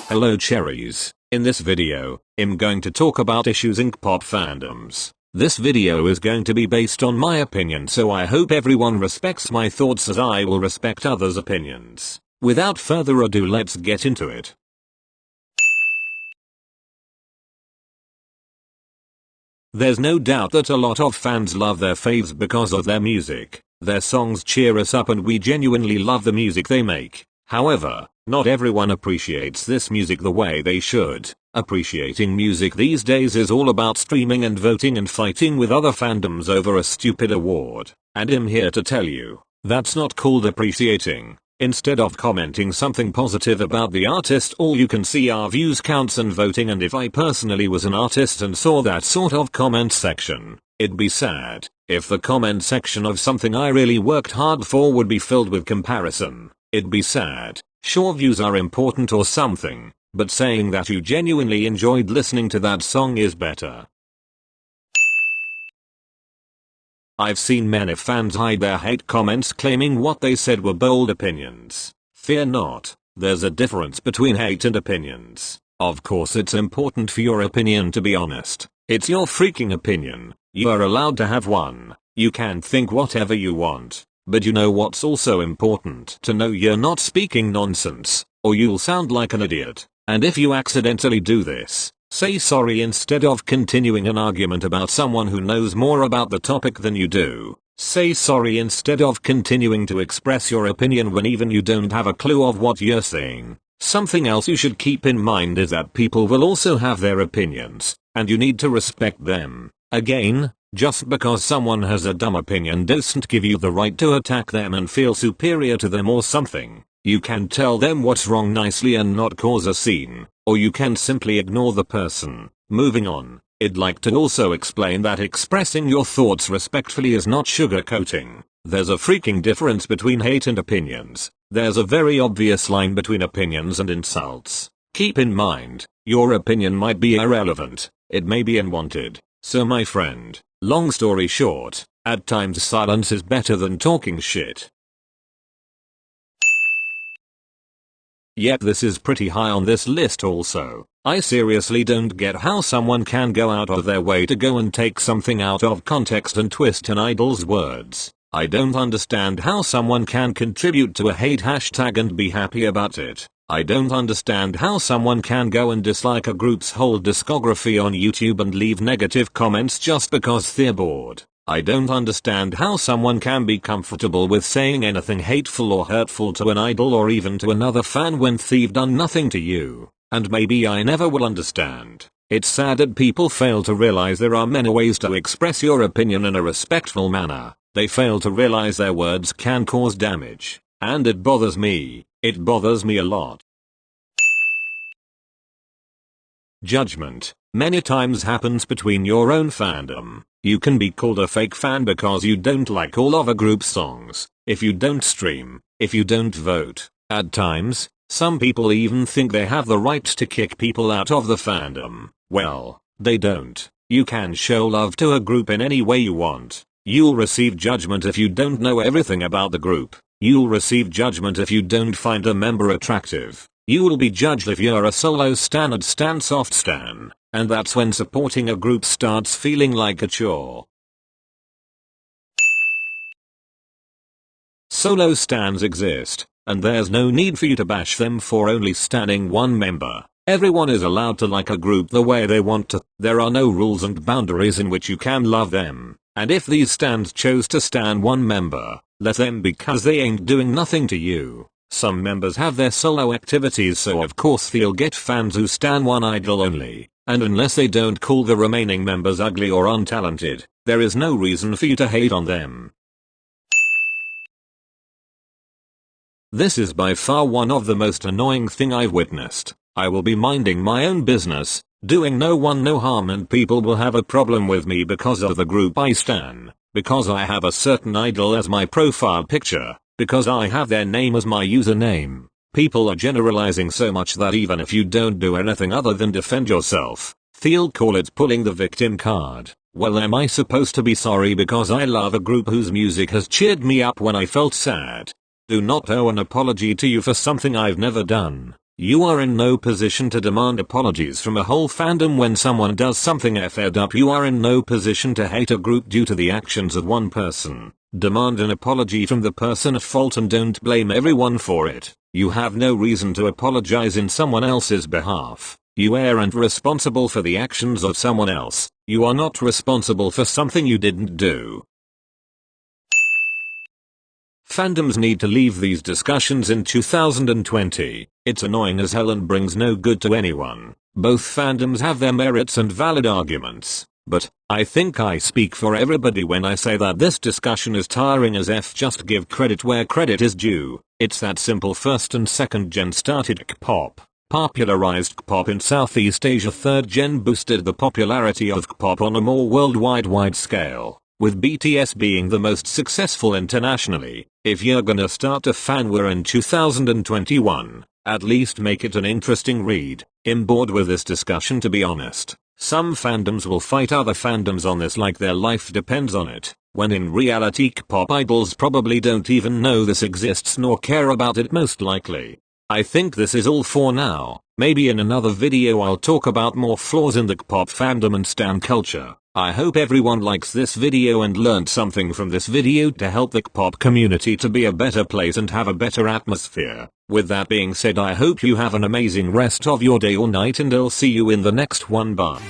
Hello cherries, in this video, I'm going to talk about issues in K-pop fandoms. This video is going to be based on my opinion, so I hope everyone respects my thoughts as I will respect others' opinions. Without further ado, let's get into it. There's no doubt that a lot of fans love their faves because of their music. Their songs cheer us up and we genuinely love the music they make. However, not everyone appreciates this music the way they should. Appreciating music these days is all about streaming and voting and fighting with other fandoms over a stupid award. And I'm here to tell you, that's not called appreciating. Instead of commenting something positive about the artist, all you can see are views counts and voting, and if I personally was an artist and saw that sort of comment section, it'd be sad. If the comment section of something I really worked hard for would be filled with comparison, it'd be sad. Sure, views are important or something, but saying that you genuinely enjoyed listening to that song is better. I've seen many fans hide their hate comments claiming what they said were bold opinions. Fear not, there's a difference between hate and opinions. Of course it's important for your opinion to be honest. It's your freaking opinion. You are allowed to have one. You can think whatever you want. But you know what's also important? To know you're not speaking nonsense, or you'll sound like an idiot. And if you accidentally do this, say sorry instead of continuing an argument about someone who knows more about the topic than you do. Say sorry instead of continuing to express your opinion when even you don't have a clue of what you're saying. Something else you should keep in mind is that people will also have their opinions, and you need to respect them. Again, just because someone has a dumb opinion doesn't give you the right to attack them and feel superior to them or something. You can tell them what's wrong nicely and not cause a scene, or you can simply ignore the person. Moving on, I'd like to also explain that expressing your thoughts respectfully is not sugarcoating. There's a freaking difference between hate and opinions. There's a very obvious line between opinions and insults. Keep in mind, your opinion might be irrelevant. It may be unwanted. So my friend, long story short, at times silence is better than talking shit. Yep, this is pretty high on this list also. I seriously don't get how someone can go out of their way to go and take something out of context and twist an idol's words. I don't understand how someone can contribute to a hate hashtag and be happy about it. I don't understand how someone can go and dislike a group's whole discography on YouTube and leave negative comments just because they're bored. I don't understand how someone can be comfortable with saying anything hateful or hurtful to an idol or even to another fan when they've done nothing to you. And maybe I never will understand. It's sad that people fail to realize there are many ways to express your opinion in a respectful manner. They fail to realize their words can cause damage. And it bothers me. It bothers me a lot. Judgment many times happens between your own fandom. You can be called a fake fan because you don't like all of a group's songs, if you don't stream, if you don't vote. At times, some people even think they have the right to kick people out of the fandom. Well, they don't. You can show love to a group in any way you want. You'll receive judgment if you don't know everything about the group. You'll receive judgment if you don't find a member attractive. You will be judged if you're a solo stan and stan soft stan. And that's when supporting a group starts feeling like a chore. Solo stans exist, and there's no need for you to bash them for only standing one member. Everyone is allowed to like a group the way they want to. There are no rules and boundaries in which you can love them. And if these stans chose to stan one member, let them, because they ain't doing nothing to you. Some members have their solo activities, so of course they'll get fans who stan one idol only. And unless they don't call the remaining members ugly or untalented, there is no reason for you to hate on them. This is by far one of the most annoying thing I've witnessed. I will be minding my own business, doing no one no harm, and people will have a problem with me because of the group I stan, because I have a certain idol as my profile picture, because I have their name as my username. People are generalizing so much that even if you don't do anything other than defend yourself, they'll call it pulling the victim card. Well, am I supposed to be sorry because I love a group whose music has cheered me up when I felt sad? Do not owe an apology to you for something I've never done. You are in no position to demand apologies from a whole fandom when someone does something effed up. You are in no position to hate a group due to the actions of one person. Demand an apology from the person at fault and don't blame everyone for it. You have no reason to apologize in someone else's behalf. You aren't responsible for the actions of someone else. You are not responsible for something you didn't do. Fandoms need to leave these discussions in 2020. It's annoying as hell and brings no good to anyone. Both fandoms have their merits and valid arguments, but I think I speak for everybody when I say that this discussion is tiring as F. Just give credit where credit is due. It's that simple. First and second gen started kpop, popularized kpop in Southeast Asia. Third gen boosted the popularity of kpop on a more wide scale, with BTS being the most successful internationally. If you're gonna start a fan war in 2021, at least make it an interesting read. I'm bored with this discussion, to be honest. Some fandoms will fight other fandoms on this like their life depends on it, when in reality kpop idols probably don't even know this exists nor care about it most likely. I think this is all for now. Maybe in another video I'll talk about more flaws in the kpop fandom and stan culture. I hope everyone likes this video and learned something from this video to help the kpop community to be a better place and have a better atmosphere. With that being said, I hope you have an amazing rest of your day or night and I'll see you in the next one. Bye.